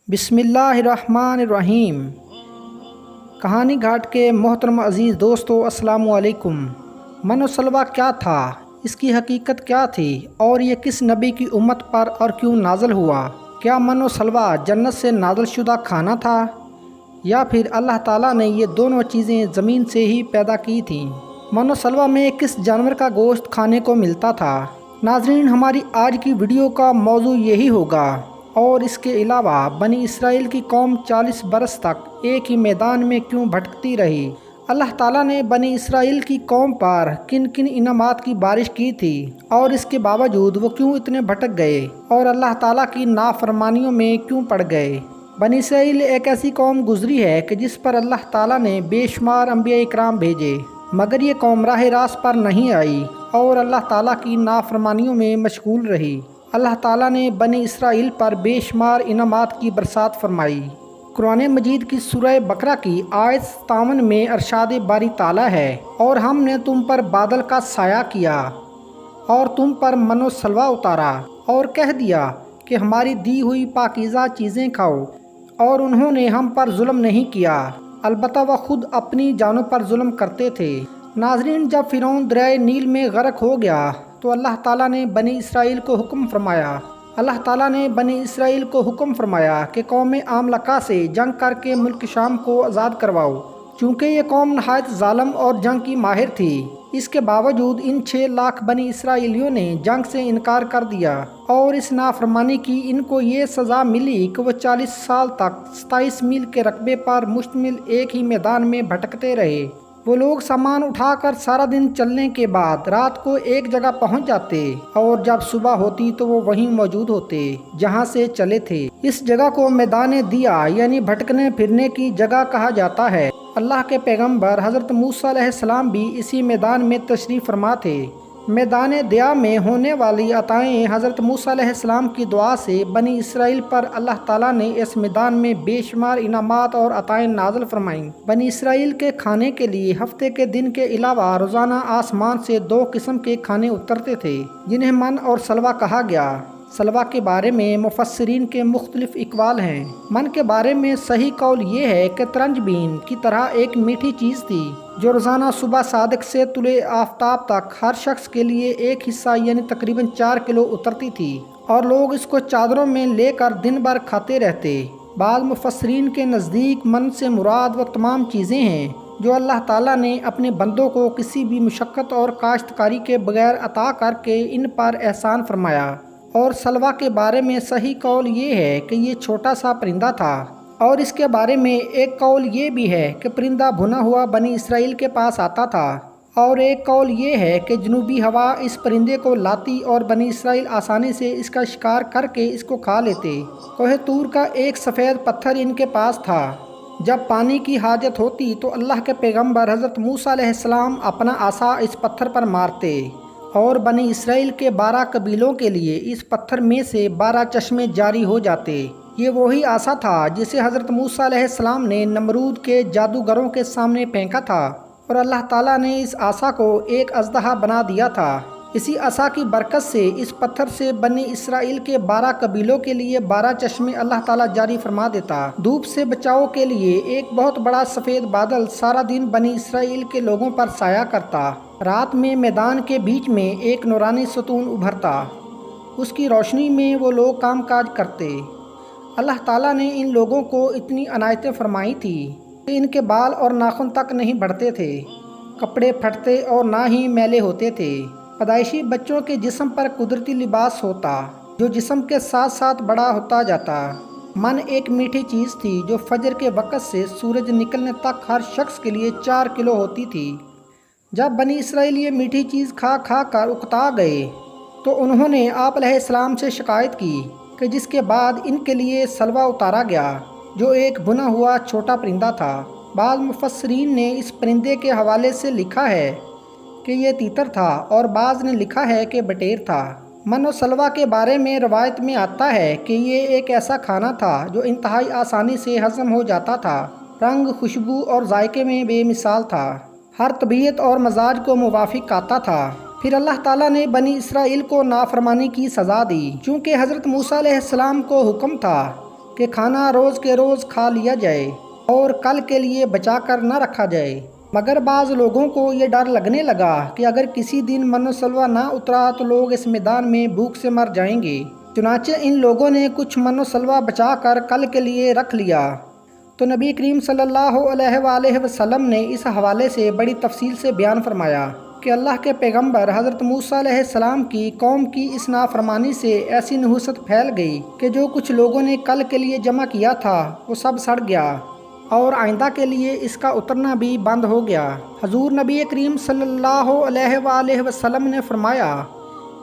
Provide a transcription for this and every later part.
بسم اللہ الرحمن الرحیم۔ کہانی گھاٹ کے محترم عزیز دوستو، السلام علیکم۔ من و سلوہ کیا تھا؟ اس کی حقیقت کیا تھی؟ اور یہ کس نبی کی امت پر اور کیوں نازل ہوا؟ کیا من و سلوہ جنت سے نازل شدہ کھانا تھا، یا پھر اللہ تعالیٰ نے یہ دونوں چیزیں زمین سے ہی پیدا کی تھیں؟ من و سلوہ میں کس جانور کا گوشت کھانے کو ملتا تھا؟ ناظرین، ہماری آج کی ویڈیو کا موضوع یہی ہوگا، اور اس کے علاوہ بنی اسرائیل کی قوم 40 برس تک ایک ہی میدان میں کیوں بھٹکتی رہی؟ اللہ تعالیٰ نے بنی اسرائیل کی قوم پر کن کن انعامات کی بارش کی تھی، اور اس کے باوجود وہ کیوں اتنے بھٹک گئے اور اللہ تعالیٰ کی نافرمانیوں میں کیوں پڑ گئے؟ بنی اسرائیل ایک ایسی قوم گزری ہے کہ جس پر اللہ تعالیٰ نے بے شمار انبیاء اکرام بھیجے، مگر یہ قوم راہ راست پر نہیں آئی اور اللہ تعالیٰ کی نافرمانیوں میں مشغول رہی۔ اللہ تعالیٰ نے بنی اسرائیل پر بے شمار انعامات کی برسات فرمائی۔ قرآن مجید کی سورہ بقرہ کی آیت 57 میں ارشاد باری تعالیٰ ہے، اور ہم نے تم پر بادل کا سایہ کیا اور تم پر من و سلوہ اتارا، اور کہہ دیا کہ ہماری دی ہوئی پاکیزہ چیزیں کھاؤ، اور انہوں نے ہم پر ظلم نہیں کیا، البتہ وہ خود اپنی جانوں پر ظلم کرتے تھے۔ ناظرین، جب فرعون دریائے نیل میں غرق ہو گیا تو اللہ تعالیٰ نے بنی اسرائیل کو حکم فرمایا کہ قوم عاملقہ سے جنگ کر کے ملک شام کو آزاد کرواؤ، چونکہ یہ قوم نہایت ظالم اور جنگ کی ماہر تھی۔ اس کے باوجود ان 6 لاکھ بنی اسرائیلیوں نے جنگ سے انکار کر دیا، اور اس نافرمانی کی ان کو یہ سزا ملی کہ وہ 40 سال تک 27 میل کے رقبے پر مشتمل ایک ہی میدان میں بھٹکتے رہے۔ وہ لوگ سامان اٹھا کر سارا دن چلنے کے بعد رات کو ایک جگہ پہنچ جاتے، اور جب صبح ہوتی تو وہ وہیں موجود ہوتے جہاں سے چلے تھے۔ اس جگہ کو میدان دیا یعنی بھٹکنے پھرنے کی جگہ کہا جاتا ہے۔ اللہ کے پیغمبر حضرت موسیٰ علیہ السلام بھی اسی میدان میں تشریف فرما تھے۔ میدان دیا میں ہونے والی عطائیں حضرت موسیٰ علیہ السلام کی دعا سے بنی اسرائیل پر اللہ تعالیٰ نے اس میدان میں بے شمار انعامات اور عطائیں نازل فرمائیں۔ بنی اسرائیل کے کھانے کے لیے ہفتے کے دن کے علاوہ روزانہ آسمان سے 2 قسم کے کھانے اترتے تھے، جنہیں من اور سلوہ کہا گیا۔ سلوہ کے بارے میں مفسرین کے مختلف اقوال ہیں۔ من کے بارے میں صحیح قول یہ ہے کہ ترنج بین کی طرح ایک میٹھی چیز تھی، جو روزانہ صبح صادق سے طلوع آفتاب تک ہر شخص کے لیے ایک حصہ یعنی تقریباً 4 کلو اترتی تھی، اور لوگ اس کو چادروں میں لے کر دن بھر کھاتے رہتے۔ بعض مفسرین کے نزدیک من سے مراد وہ تمام چیزیں ہیں جو اللہ تعالیٰ نے اپنے بندوں کو کسی بھی مشقت اور کاشتکاری کے بغیر عطا کر کے ان پر احسان فرمایا۔ اور سلوہ کے بارے میں صحیح قول یہ ہے کہ یہ چھوٹا سا پرندہ تھا، اور اس کے بارے میں ایک قول یہ بھی ہے کہ پرندہ بھنا ہوا بنی اسرائیل کے پاس آتا تھا، اور ایک قول یہ ہے کہ جنوبی ہوا اس پرندے کو لاتی اور بنی اسرائیل آسانی سے اس کا شکار کر کے اس کو کھا لیتے۔ کوہ طور کا ایک سفید پتھر ان کے پاس تھا۔ جب پانی کی حاجت ہوتی تو اللہ کے پیغمبر حضرت موسیٰ علیہ السلام اپنا عصا اس پتھر پر مارتے، اور بنی اسرائیل کے 12 قبیلوں کے لیے اس پتھر میں سے 12 چشمے جاری ہو جاتے۔ یہ وہی عصا تھا جسے حضرت موسیٰ علیہ السلام نے نمرود کے جادوگروں کے سامنے پھینکا تھا، اور اللہ تعالیٰ نے اس عصا کو ایک اژدہا بنا دیا تھا۔ اسی عصا کی برکت سے اس پتھر سے بنی اسرائیل کے 12 قبیلوں کے لیے 12 چشمے اللہ تعالیٰ جاری فرما دیتا۔ دھوپ سے بچاؤ کے لیے ایک بہت بڑا سفید بادل سارا دن بنی اسرائیل کے لوگوں پر سایہ کرتا۔ رات میں میدان کے بیچ میں ایک نورانی ستون ابھرتا، اس کی روشنی میں وہ لوگ کام کاج کرتے۔ اللہ تعالیٰ نے ان لوگوں کو اتنی عنایتیں فرمائی تھی کہ ان کے بال اور ناخن تک نہیں بڑھتے تھے، کپڑے پھٹتے اور نہ ہی میلے ہوتے تھے۔ پیدائشی بچوں کے جسم پر قدرتی لباس ہوتا جو جسم کے ساتھ ساتھ بڑا ہوتا جاتا۔ من ایک میٹھی چیز تھی جو فجر کے وقت سے سورج نکلنے تک ہر شخص کے لیے 4 کلو ہوتی تھی۔ جب بنی اسرائیل یہ میٹھی چیز کھا کھا کر اکتا گئے تو انہوں نے آپ علیہ السلام سے شکایت کی، کہ جس کے بعد ان کے لیے سلوہ اتارا گیا، جو ایک بھنا ہوا چھوٹا پرندہ تھا۔ بعض مفسرین نے اس پرندے کے حوالے سے لکھا ہے کہ یہ تیتر تھا، اور بعض نے لکھا ہے کہ بٹیر تھا۔ من و سلوہ کے بارے میں روایت میں آتا ہے کہ یہ ایک ایسا کھانا تھا جو انتہائی آسانی سے ہضم ہو جاتا تھا، رنگ، خوشبو اور ذائقے میں بے مثال تھا، ہر طبیعت اور مزاج کو موافق آتا تھا۔ پھر اللہ تعالیٰ نے بنی اسرائیل کو نافرمانی کی سزا دی، چونکہ حضرت موسیٰ علیہ السلام کو حکم تھا کہ کھانا روز کے روز کھا لیا جائے اور کل کے لیے بچا کر نہ رکھا جائے، مگر بعض لوگوں کو یہ ڈر لگنے لگا کہ اگر کسی دن من و سلوہ نہ اترا تو لوگ اس میدان میں بھوک سے مر جائیں گے۔ چنانچہ ان لوگوں نے کچھ من و سلوہ بچا کر کل کے لیے رکھ لیا۔ تو نبی کریم صلی اللہ علیہ وآلہ وسلم نے اس حوالے سے بڑی تفصیل سے بیان فرمایا کہ اللہ کے پیغمبر حضرت موسیٰ علیہ السلام کی قوم کی اس نافرمانی سے ایسی نحوست پھیل گئی کہ جو کچھ لوگوں نے کل کے لیے جمع کیا تھا وہ سب سڑ گیا اور آئندہ کے لیے اس کا اترنا بھی بند ہو گیا۔ حضور نبی کریم صلی اللہ علیہ وآلہ وسلم نے فرمایا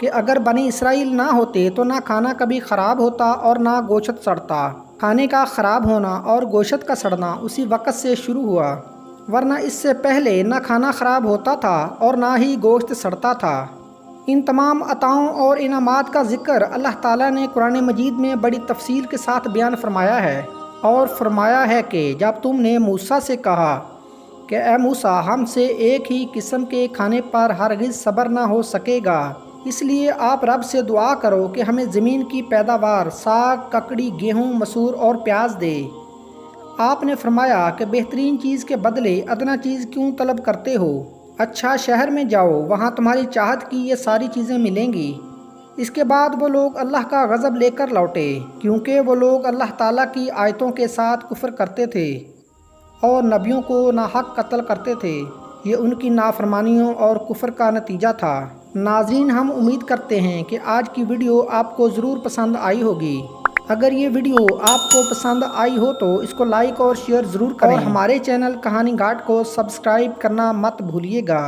کہ اگر بنی اسرائیل نہ ہوتے تو نہ کھانا کبھی خراب ہوتا اور نہ گوشت سڑتا۔ کھانے کا خراب ہونا اور گوشت کا سڑنا اسی وقت سے شروع ہوا، ورنہ اس سے پہلے نہ کھانا خراب ہوتا تھا اور نہ ہی گوشت سڑتا تھا۔ ان تمام عطاؤں اور انعامات کا ذکر اللہ تعالیٰ نے قرآن مجید میں بڑی تفصیل کے ساتھ بیان فرمایا ہے، اور فرمایا ہے کہ جب تم نے موسیٰ سے کہا کہ اے موسیٰ، ہم سے ایک ہی قسم کے کھانے پر ہرگز صبر نہ ہو سکے گا، اس لیے آپ رب سے دعا کرو کہ ہمیں زمین کی پیداوار ساگ، ککڑی، گیہوں، مسور اور پیاز دے۔ آپ نے فرمایا کہ بہترین چیز کے بدلے ادنا چیز کیوں طلب کرتے ہو؟ اچھا، شہر میں جاؤ، وہاں تمہاری چاہت کی یہ ساری چیزیں ملیں گی۔ اس کے بعد وہ لوگ اللہ کا غضب لے کر لوٹے، کیونکہ وہ لوگ اللہ تعالیٰ کی آیتوں کے ساتھ کفر کرتے تھے اور نبیوں کو ناحق قتل کرتے تھے۔ یہ ان کی نافرمانیوں اور کفر کا نتیجہ تھا۔ ناظرین، ہم امید کرتے ہیں کہ آج کی ویڈیو آپ کو ضرور پسند آئی ہوگی۔ اگر یہ ویڈیو آپ کو پسند آئی ہو تو اس کو لائک اور شیئر ضرور کریں، اور ہمارے چینل کہانی گھاٹ کو سبسکرائب کرنا مت بھولیے گا۔